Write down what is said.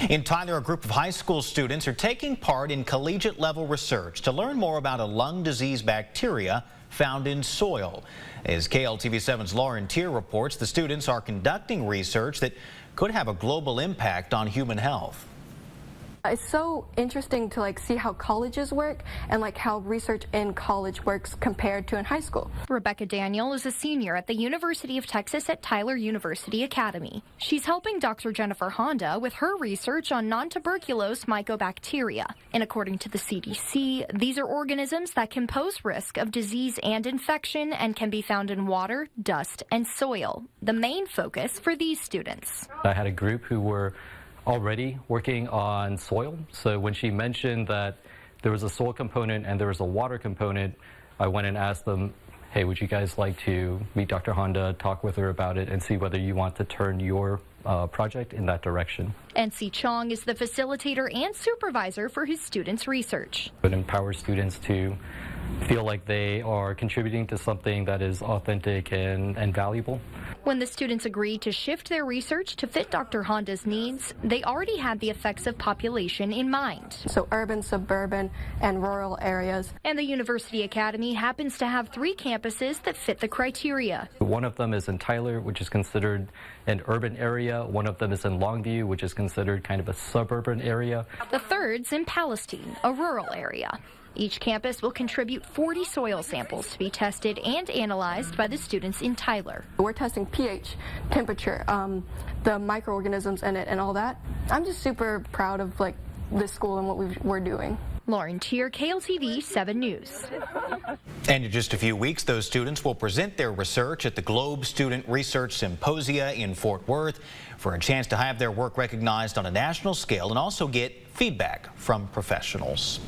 In Tyler, a group of high school students are taking part in collegiate-level research to learn more about a lung disease bacteria found in soil. As KLTV7's Lauren Tier reports, the students are conducting research that could have a global impact on human health. It's so interesting to see how colleges work and how research in college works compared to in high school. Rebecca Daniel is a senior at the University of Texas at Tyler University Academy. She's helping Dr. Jennifer Honda with her research on non-tuberculous mycobacteria. And according to the CDC, these are organisms that can pose risk of disease and infection and can be found in water, dust, and soil. The main focus for these students. I had a group who were already working on soil. So when she mentioned that there was a soil component and there was a water component, I went and asked them, hey, would you guys like to meet Dr. Honda, talk with her about it, and see whether you want to turn your project in that direction. NC Chong is the facilitator and supervisor for his students' research. It empowers students to feel like they are contributing to something that is authentic and valuable. When the students agreed to shift their research to fit Dr. Honda's needs, they already had the effects of population in mind. So urban, suburban, and rural areas. And the University Academy happens to have 3 campuses that fit the criteria. One of them is in Tyler, which is considered an urban area. One of them is in Longview, which is considered kind of a suburban area. The third's in Palestine, a rural area. Each campus will contribute 40 soil samples to be tested and analyzed by the students in Tyler. We're testing pH, temperature, the microorganisms in it and all that. I'm just super proud of this school and what we're doing. Lauren Tier, KLTV 7 News. And in just a few weeks, those students will present their research at the Globe Student Research Symposia in Fort Worth for a chance to have their work recognized on a national scale and also get feedback from professionals.